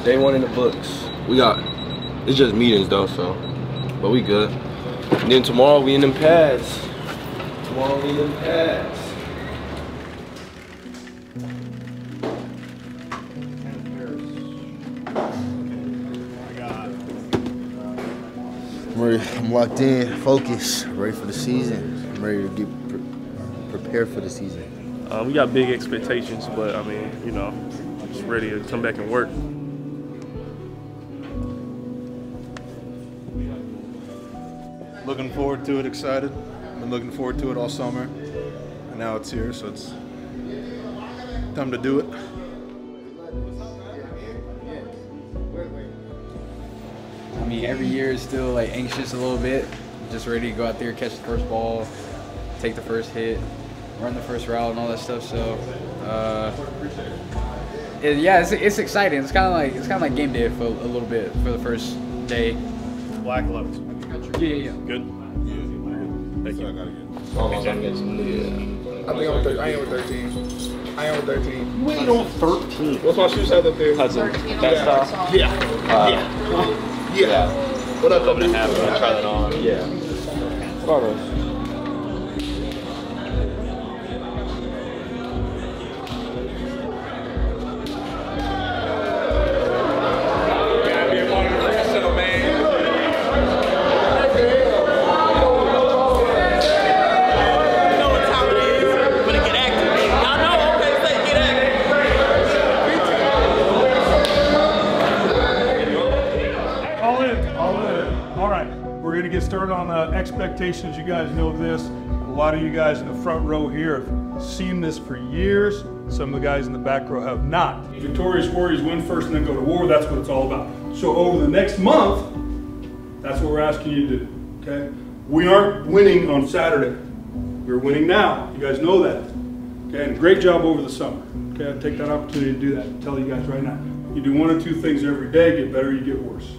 Day one in the books. It's just meetings though, so, but we good. And then tomorrow we in them pads. I'm locked in, focused, ready for the season. I'm ready to get prepared for the season. We got big expectations, but I mean, you know, just ready to come back and work. Looking forward to it, excited. Been looking forward to it all summer, and now it's here, so it's time to do it. I mean, every year is still like anxious a little bit. Just ready to go out there, catch the first ball, take the first hit, run the first route, and all that stuff. So, yeah, it's exciting. It's kind of like game day for a little bit for the first day. Black left. Yeah. Good. Thank you. I am with 13. Wait on 13. What's my shoe size up there? Cousin. That style? Yeah. What up, I'm gonna have to try that on. Yeah. Photos. Get started on expectations. You guys know this. A lot of you guys in the front row here have seen this for years. Some of the guys in the back row have not. Victorious Warriors win first and then go to war. That's what it's all about. So over the next month, that's what we're asking you to do, okay? We aren't winning on Saturday. We're winning now. You guys know that. Okay, and great job over the summer. Okay, I take that opportunity to do that and tell you guys right now. You do one or two things every day, get better, you get worse.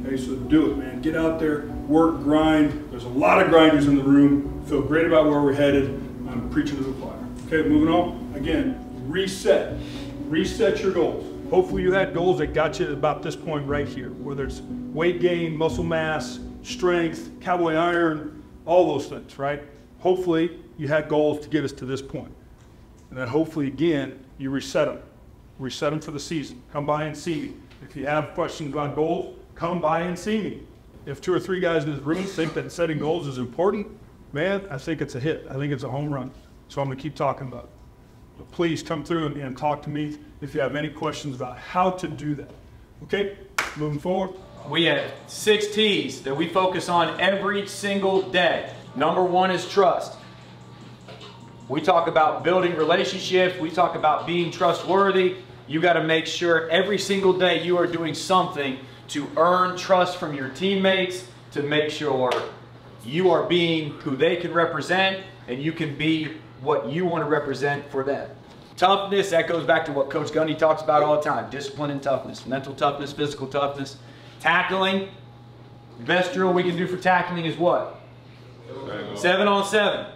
Okay, so do it, man. Get out there, work, grind. There's a lot of grinders in the room. Feel great about where we're headed. I'm preaching to the choir. Okay, moving on. Again, reset. Reset your goals. Hopefully you had goals that got you to about this point right here, whether it's weight gain, muscle mass, strength, cowboy iron, all those things, right? Hopefully you had goals to get us to this point. And then hopefully, again, you reset them. Reset them for the season. Come by and see me. If you have questions about goals, come by and see me. If 2 or 3 guys in this room think that setting goals is important, man, I think it's a hit. I think it's a home run. So I'm gonna keep talking about it. But please come through and talk to me if you have any questions about how to do that. Okay, moving forward. We have 6 T's that we focus on every single day. Number 1 is trust. We talk about building relationships. We talk about being trustworthy. You got to make sure every single day you are doing something to earn trust from your teammates, to make sure you are being who they can represent and you can be what you want to represent for them. Toughness, that goes back to what Coach Gundy talks about all the time. Discipline and toughness, mental toughness, physical toughness. Tackling, best drill we can do for tackling is what? 7-on-7.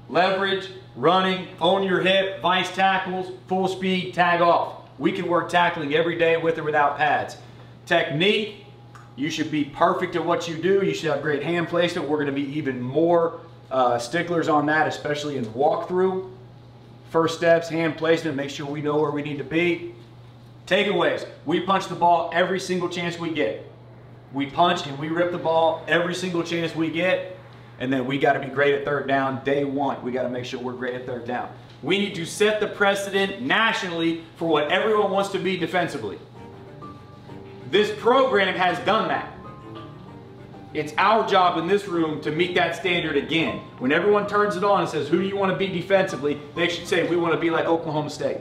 Leverage, running, own your hip, vice tackles, full speed, tag off. We can work tackling every day with or without pads. Technique, you should be perfect at what you do. You should have great hand placement. We're going to be even more sticklers on that, especially in walkthrough. First steps, hand placement, make sure we know where we need to be. Takeaways, we punch the ball every single chance we get. We punch and we rip the ball every single chance we get. And then we got to be great at third down day 1. We got to make sure we're great at third down. We need to set the precedent nationally for what everyone wants to be defensively. This program has done that. It's our job in this room to meet that standard again. When everyone turns it on and says, who do you want to be defensively? They should say, we want to be like Oklahoma State.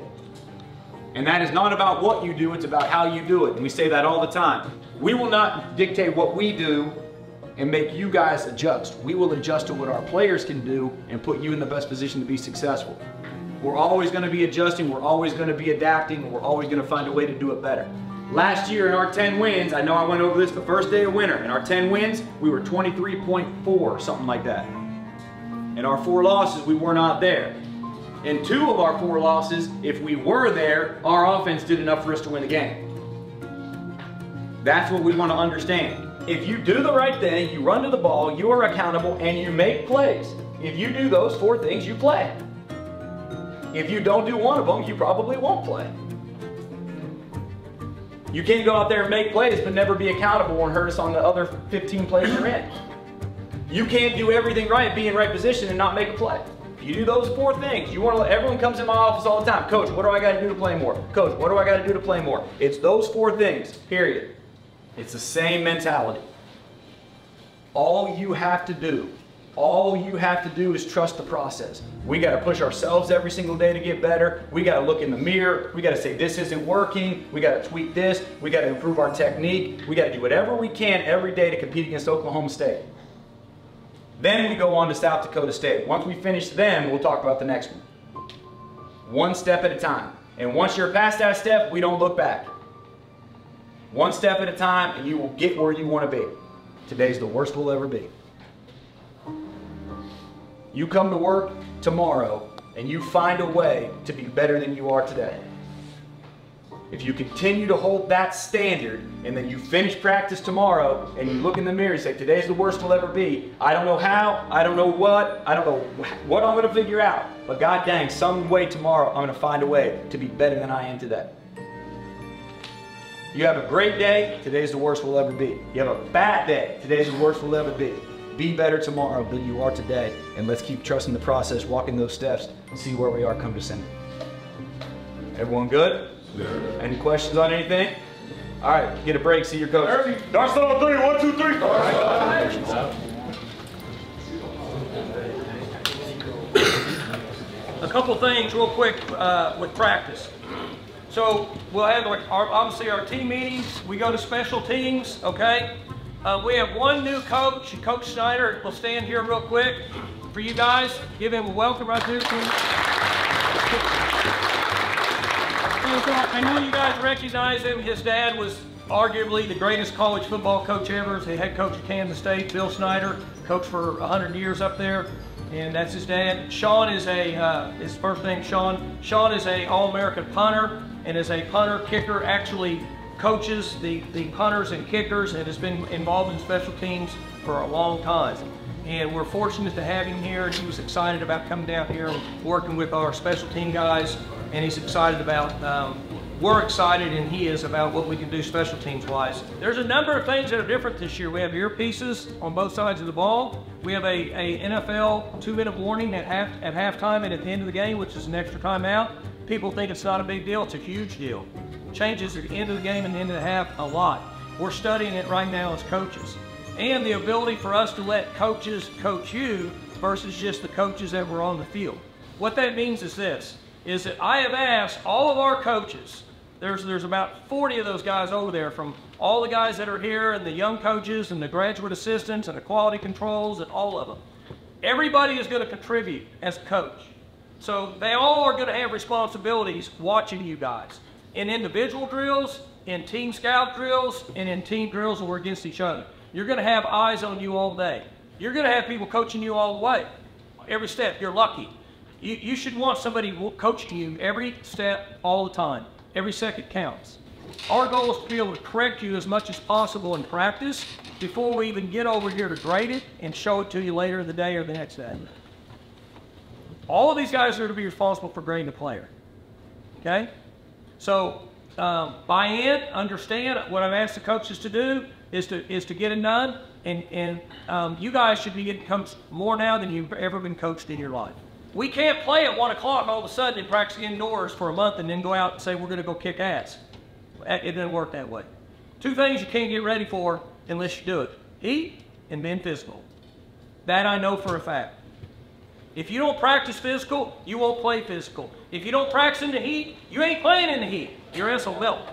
And that is not about what you do, it's about how you do it. And we say that all the time. We will not dictate what we do and make you guys adjust. We will adjust to what our players can do and put you in the best position to be successful. We're always going to be adjusting, we're always going to be adapting, and we're always going to find a way to do it better. Last year in our 10 wins, I know I went over this the first day of winter, in our 10 wins, we were 23.4, something like that. In our 4 losses, we were not there. In 2 of our 4 losses, if we were there, our offense did enough for us to win the game. That's what we want to understand. If you do the right thing, you run to the ball, you are accountable, and you make plays. If you do those 4 things, you play. If you don't do one of them, you probably won't play. You can't go out there and make plays but never be accountable and hurt us on the other 15 plays you're in. You can't do everything right, be in right position, and not make a play. If you do those 4 things, you want to. Everyone comes in my office all the time. Coach, what do I got to do to play more? Coach, what do I got to do to play more? It's those 4 things, period. It's the same mentality. All you have to do is trust the process. We got to push ourselves every single day to get better. We got to look in the mirror. We got to say, this isn't working. We got to tweak this. We got to improve our technique. We got to do whatever we can every day to compete against Oklahoma State. Then we go on to South Dakota State. Once we finish them, we'll talk about the next one. One step at a time. And once you're past that step, we don't look back. One step at a time, and you will get where you want to be. Today's the worst we'll ever be. You come to work tomorrow, and you find a way to be better than you are today. If you continue to hold that standard, and then you finish practice tomorrow, and you look in the mirror and say, today's the worst we'll ever be. I don't know how, I don't know what I'm going to figure out. But God dang, some way tomorrow, I'm going to find a way to be better than I am today. You have a great day, today's the worst we'll ever be. You have a bad day, today's the worst we'll ever be. Be better tomorrow than you are today, and let's keep trusting the process, walking those steps, and see where we are come December. Everyone good? Yeah. Any questions on anything? All right, get a break, see your coach. Darts on 3, 1, 2, 3. All right. A couple things real quick with practice. So we'll have obviously our team meetings. We go to special teams, okay? We have one new coach, Coach Snyder. Will stand here real quick for you guys. Give him a welcome right there. I know you guys recognize him. His dad was arguably the greatest college football coach ever. He's the head coach of Kansas State, Bill Snyder, coached for 100 years up there. And that's his dad. Sean is his first name Sean. Sean is a All-American punter and is a punter kicker, actually coaches the punters and kickers and has been involved in special teams for a long time. And we're fortunate to have him here. He was excited about coming down here and working with our special team guys. And he's excited about, we're excited and he is about what we can do special teams wise. There's a number of things that are different this year. We have earpieces on both sides of the ball. We have a NFL 2-minute warning at halftime and at the end of the game, which is an extra timeout. People think it's not a big deal. It's a huge deal. Changes at the end of the game and the end of the half a lot. We're studying it right now as coaches. And the ability for us to let coaches coach you versus just the coaches that were on the field. What that means is this, is that I have asked all of our coaches, there's about 40 of those guys over there, from all the guys that are here and the young coaches and the graduate assistants and the quality controls and all of them. Everybody is going to contribute as a coach. So they all are going to have responsibilities watching you guys in individual drills, in team scout drills, and in team drills where we're against each other. You're going to have eyes on you all day. You're going to have people coaching you all the way. Every step, you're lucky. You should want somebody coaching you every step, all the time. Every second counts. Our goal is to be able to correct you as much as possible in practice before we even get over here to grade it and show it to you later in the day or the next day. All of these guys are to be responsible for grading the player. Okay? So buy in, understand what I've asked the coaches to do is to get it done, and you guys should be getting coached more now than you've ever been coached in your life. We can't play at 1 o'clock all of a sudden and practice indoors for a month and then go out and say we're going to go kick ass. It doesn't work that way. 2 things you can't get ready for unless you do it. Heat and being physical. That I know for a fact. If you don't practice physical, you won't play physical. If you don't practice in the heat, you ain't playing in the heat. Your ass will melt.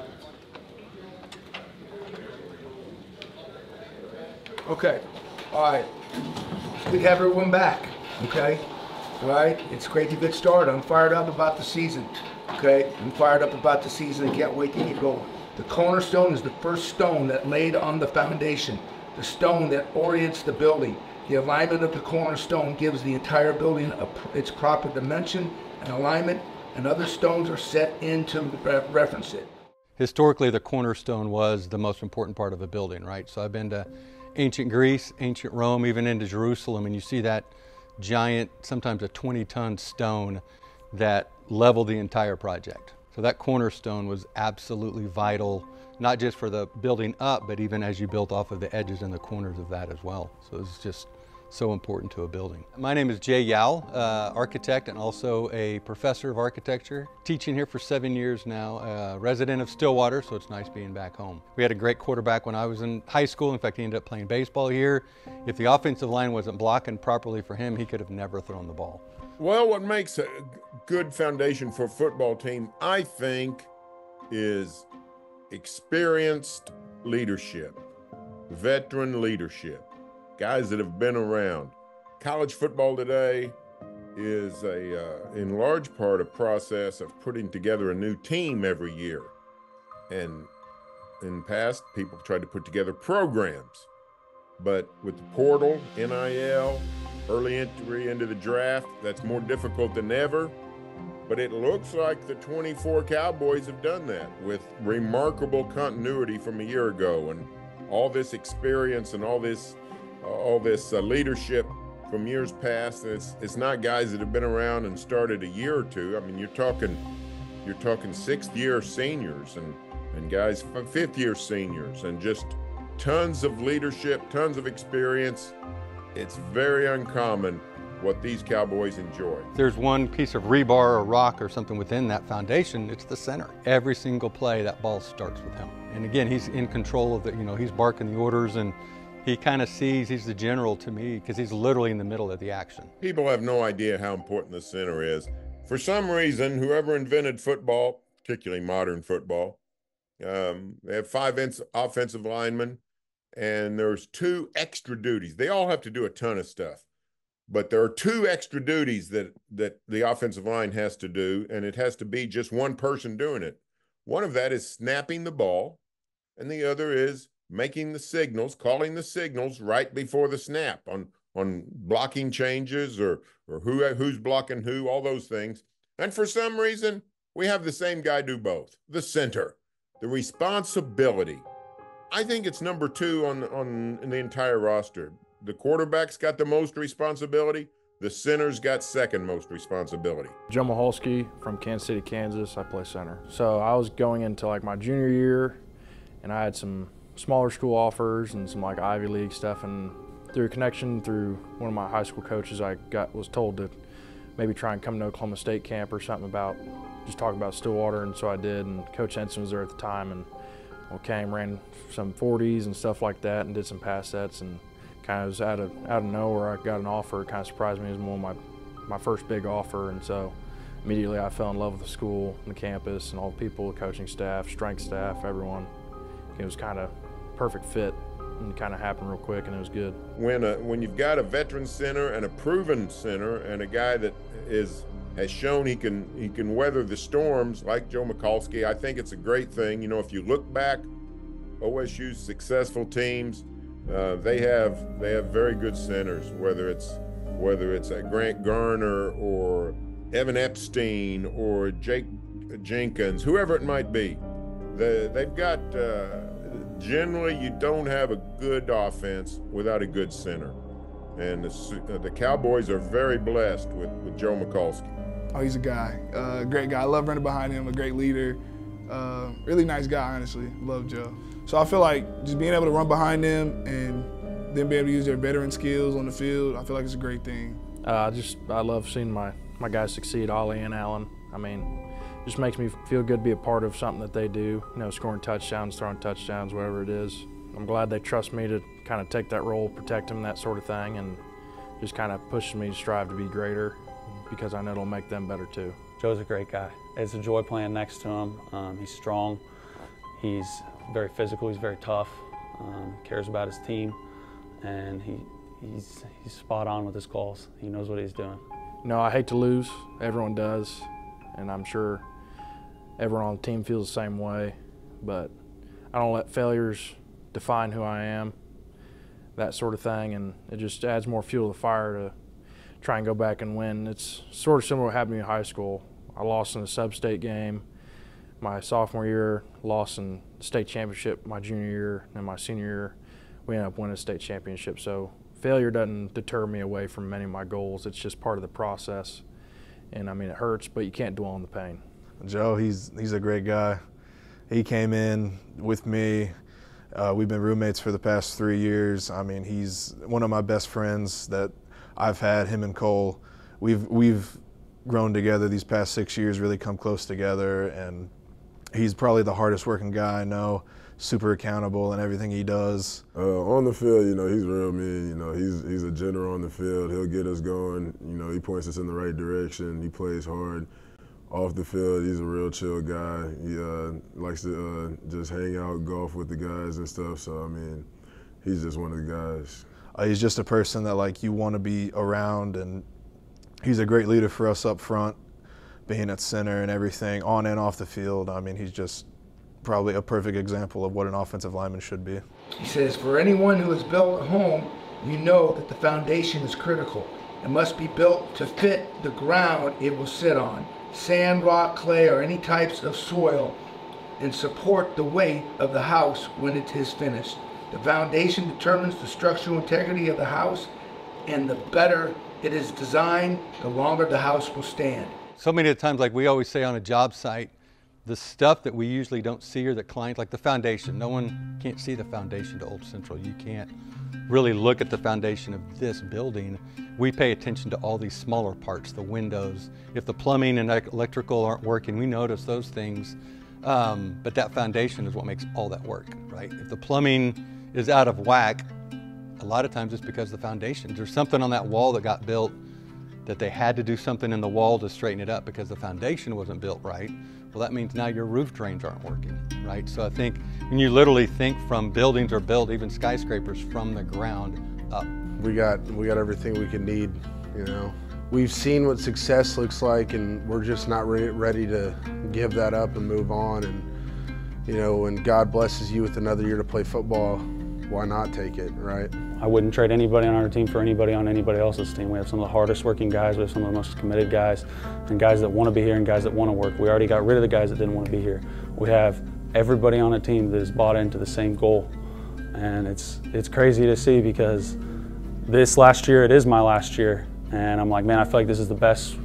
Okay. All right. We have everyone back. Okay. All right. It's great to get started. I'm fired up about the season. Okay. I'm fired up about the season and can't wait to get going. The cornerstone is the first stone that laid on the foundation. The stone that orients the building. The alignment of the cornerstone gives the entire building its proper dimension and alignment, and other stones are set in to reference it. Historically, the cornerstone was the most important part of a building, right? So I've been to ancient Greece, ancient Rome, even into Jerusalem, and you see that giant, sometimes a 20-ton stone that leveled the entire project. So that cornerstone was absolutely vital, not just for the building up, but even as you built off of the edges and the corners of that as well. So it's just so important to a building. My name is Jay Yao, architect and also a professor of architecture. Teaching here for 7 years now, resident of Stillwater, so it's nice being back home. We had a great quarterback when I was in high school. In fact, he ended up playing baseball here. If the offensive line wasn't blocking properly for him, he could have never thrown the ball. Well, what makes a good foundation for a football team, I think, is experienced leadership, veteran leadership, guys that have been around. College football today is in large part a process of putting together a new team every year. And in the past, people tried to put together programs. But with the portal, NIL, early entry into the draft, that's more difficult than ever. But it looks like the 24 Cowboys have done that with remarkable continuity from a year ago, and all this experience and all this leadership from years past. It's not guys that have been around and started a year or two. I mean, you're talking 6th year seniors and guys 5th year seniors, and just tons of leadership, tons of experience. It's very uncommon what these Cowboys enjoy. There's one piece of rebar or rock or something within that foundation, it's the center. Every single play, that ball starts with him. And again, he's in control of it, he's barking the orders, and he kind of sees, he's the general to me, because he's literally in the middle of the action. People have no idea how important the center is. For some reason, whoever invented football, particularly modern football, they have 5 offensive linemen, and there's 2 extra duties. They all have to do a ton of stuff. But there are 2 extra duties that the offensive line has to do, and it has to be just one person doing it. One of that is snapping the ball, and the other is making the signals, calling the signals right before the snap on blocking changes or who's blocking who, all those things. And for some reason, we have the same guy do both. The center, the responsibility. I think it's number 2 in the entire roster. The quarterback's got the most responsibility. The center's got second most responsibility. Joe Michalski from Kansas City, Kansas. I play center. So I was going into my junior year, and I had some smaller school offers and some Ivy League stuff. And through a connection through one of my high school coaches, I was told to maybe try and come to Oklahoma State camp or something about just talking about Stillwater. And so I did. And Coach Henson was there at the time, and came, ran some 40s and stuff like that, and did some pass sets, and kind of was out of nowhere. I got an offer. It kind of surprised me. It was one of my first big offer, and so immediately I fell in love with the school, and the campus, and all the people, the coaching staff, strength staff, everyone. It was kind of perfect fit, and it kind of happened real quick, and it was good. When you've got a veteran center and a proven center and a guy that has shown he can weather the storms like Joe Michalski, I think it's a great thing. If you look back, OSU's successful teams, they have very good centers, whether it's a Grant Garner or Evan Epstein or Jake Jenkins, whoever it might be. They've got generally, you don't have a good offense without a good center, and the Cowboys are very blessed with Joe Michalski. Oh, he's a guy, great guy. I love running behind him, a great leader, really nice guy, honestly. Love Joe. So I feel like just being able to run behind them and then be able to use their veteran skills on the field, I feel like it's a great thing. I love seeing my guys succeed, Ollie and Allen. I mean, it just makes me feel good to be a part of something that they do, scoring touchdowns, throwing touchdowns, whatever it is. I'm glad they trust me to kind of take that role, protect them, that sort of thing, and just kind of pushes me to strive to be greater because I know it'll make them better too. Joe's a great guy. It's a joy playing next to him. He's strong. He's very physical. He's very tough. Cares about his team, and he's spot on with his calls. He knows what he's doing. I hate to lose. Everyone does, and I'm sure everyone on the team feels the same way. But I don't let failures define who I am, that sort of thing, and it just adds more fuel to the fire try and go back and win. It's sort of similar to what happened to me in high school. I lost in a sub-state game my sophomore year, lost in the state championship my junior year, and my senior year we ended up winning a state championship. So failure doesn't deter me away from many of my goals. It's just part of the process. And I mean, it hurts, but you can't dwell on the pain. Joe, he's a great guy. He came in with me. We've been roommates for the past 3 years. I mean, he's one of my best friends that I've had, him and Cole. We've grown together these past 6 years, really come close together, and he's probably the hardest working guy I know, super accountable in everything he does. On the field, you know, he's real mean. You know, he's a general on the field. He'll get us going. You know, he points us in the right direction. He plays hard. Off the field, he's a real chill guy. He likes to just hang out, golf with the guys and stuff. So, I mean, he's just one of the guys. He's just a person that, like, you want to be around, and he's a great leader for us up front, being at center and everything, on and off the field. I mean, he's just probably a perfect example of what an offensive lineman should be. He says, for anyone who has built a home, you know that the foundation is critical. It must be built to fit the ground it will sit on. Sand, rock, clay, or any types of soil, and support the weight of the house when it is finished. The foundation determines the structural integrity of the house, and the better it is designed, the longer the house will stand. So many of the times, like we always say on a job site, the stuff that we usually don't see or that clients, like the foundation, no one can't see the foundation to Old Central. You can't really look at the foundation of this building. We pay attention to all these smaller parts, the windows. If the plumbing and electrical aren't working, we notice those things. But that foundation is what makes all that work, right? If the plumbing is out of whack, a lot of times it's because of the foundation. There's something on that wall that got built that they had to do something in the wall to straighten it up because the foundation wasn't built right. Well, that means now your roof drains aren't working, right? So I think when you literally think from buildings are built, even skyscrapers, from the ground up. We got everything we can need, you know. We've seen what success looks like, and we're just not ready to give that up and move on. And, you know, when God blesses you with another year to play football, why not take it, right? I wouldn't trade anybody on our team for anybody on anybody else's team. We have some of the hardest working guys, we have some of the most committed guys, and guys that want to be here and guys that want to work. We already got rid of the guys that didn't want to be here. We have everybody on a team that is bought into the same goal. And it's crazy to see, because this last year, it is my last year. And I'm like, man, I feel like this is the best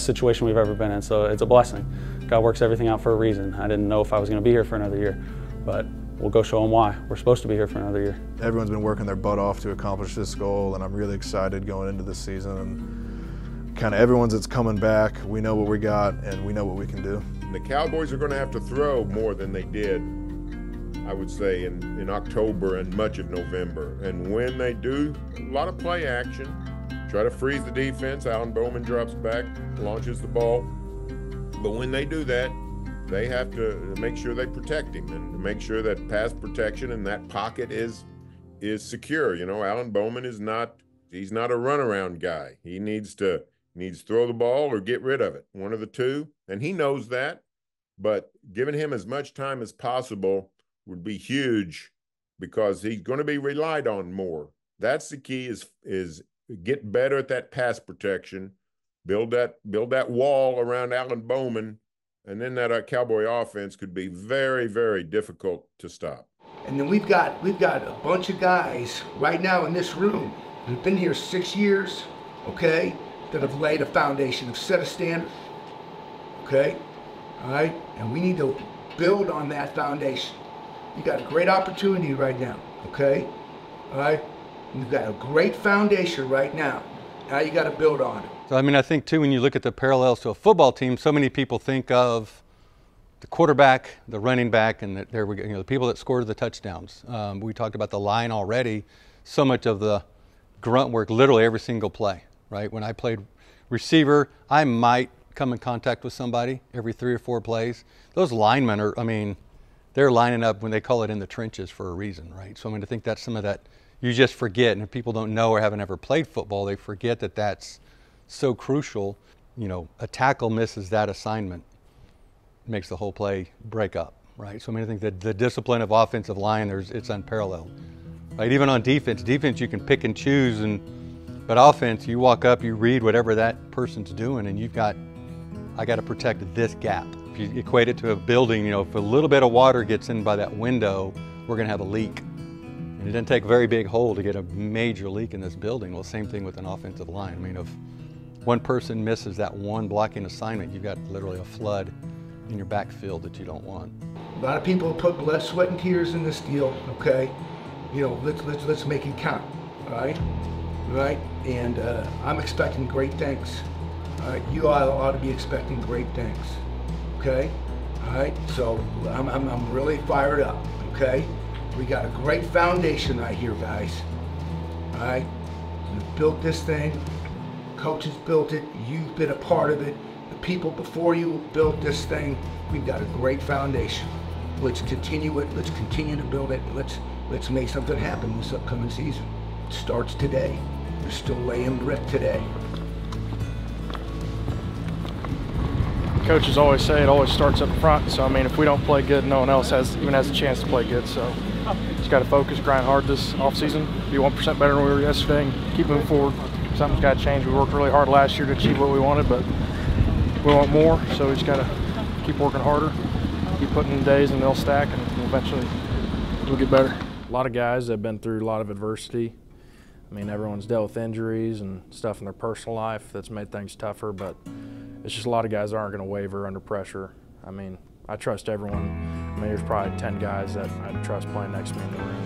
situation we've ever been in. So it's a blessing. God works everything out for a reason. I didn't know if I was going to be here for another year, but we'll go show them why. We're supposed to be here for another year. Everyone's been working their butt off to accomplish this goal, and I'm really excited going into this season. And kind of everyone's that's coming back, we know what we got, and we know what we can do. The Cowboys are going to have to throw more than they did, I would say, in October and much of November. And when they do, a lot of play action. Try to freeze the defense. Alan Bowman drops back, launches the ball. But when they do that, they have to make sure they protect him and to make sure that pass protection and that pocket is secure. You know, Alan Bowman is he's not a runaround guy. He needs to throw the ball or get rid of it, one of the two, and he knows that. But giving him as much time as possible would be huge, because he's going to be relied on more. That's the key, is get better at that pass protection, build that wall around Alan Bowman, and then that Cowboy offense could be very, very difficult to stop. And then we've got a bunch of guys right now in this room who've been here 6 years, okay, that have laid a foundation, have set a standard, okay, all right, and we need to build on that foundation. You got a great opportunity right now, okay, all right. You've got a great foundation right now. Now you got to build on it. So I mean, I think too, when you look at the parallels to a football team, so many people think of the quarterback, the running back, and the people that scored the touchdowns. We talked about the line already. So much of the grunt work, literally every single play, right? When I played receiver, I might come in contact with somebody every 3 or 4 plays. Those linemen are, I mean, they're lining up when they call it in the trenches for a reason, right? So I mean, I think that's some of that you just forget, and if people don't know or haven't ever played football, they forget that that's so crucial. You know, a tackle misses that assignment, makes the whole play break up, right? So I mean, I think that the discipline of offensive line, it's unparalleled, right? Even on defense you can pick and choose and But offense, you walk up, you read whatever that person's doing, and I got to protect this gap. If you equate it to a building, if a little bit of water gets in by that window, we're going to have a leak. And it didn't take a very big hole to get a major leak in this building. Well, same thing with an offensive line. I mean, if one person misses that one blocking assignment, you've got literally a flood in your backfield that you don't want. A lot of people put blood, sweat, and tears in this deal. Okay, let's make it count. All right, and I'm expecting great things. All right, you all ought to be expecting great things. Okay, all right. So I'm really fired up. Okay, we got a great foundation right here, guys. All right, we've built this thing. Coaches built it. You've been a part of it. The people before you built this thing. We've got a great foundation. Let's continue it. Let's continue to build it. Let's make something happen this upcoming season. It starts today. We're still laying brick today. Coaches always say it always starts up front. So I mean, if we don't play good, no one else even has a chance to play good. So just got to focus, grind hard this offseason, be 1% better than we were yesterday, and keep moving forward. Something's got to change. We worked really hard last year to achieve what we wanted, but we want more. So we just got to keep working harder, keep putting in days, and they'll stack, and eventually we'll get better. A lot of guys have been through a lot of adversity. I mean, everyone's dealt with injuries and stuff in their personal life that's made things tougher, but it's just a lot of guys that aren't going to waver under pressure. I mean, I trust everyone. I mean, there's probably 10 guys that I'd trust playing next to me in the room.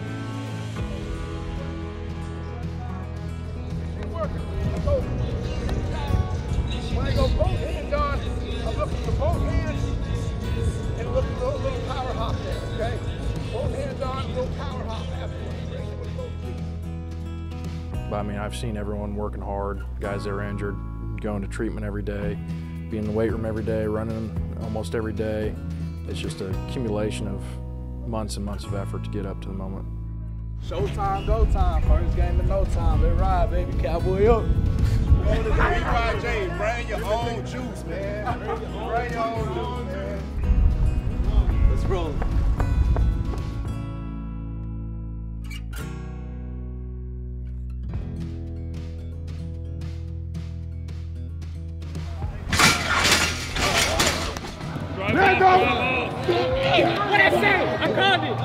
When I go both hands on, I'm looking for both hands and look a little power hop there, okay? Both hands on, a little power hop afterwards. But I mean, I've seen everyone working hard, guys that are injured, going to treatment every day, being in the weight room every day, running almost every day. It's just an accumulation of months and months of effort to get up to the moment. Showtime, go time. First game in no time. Let's ride, baby. Cowboy up. Bring your own juice, man. Bring your own juice, man. Let's roll. What I say? I called it.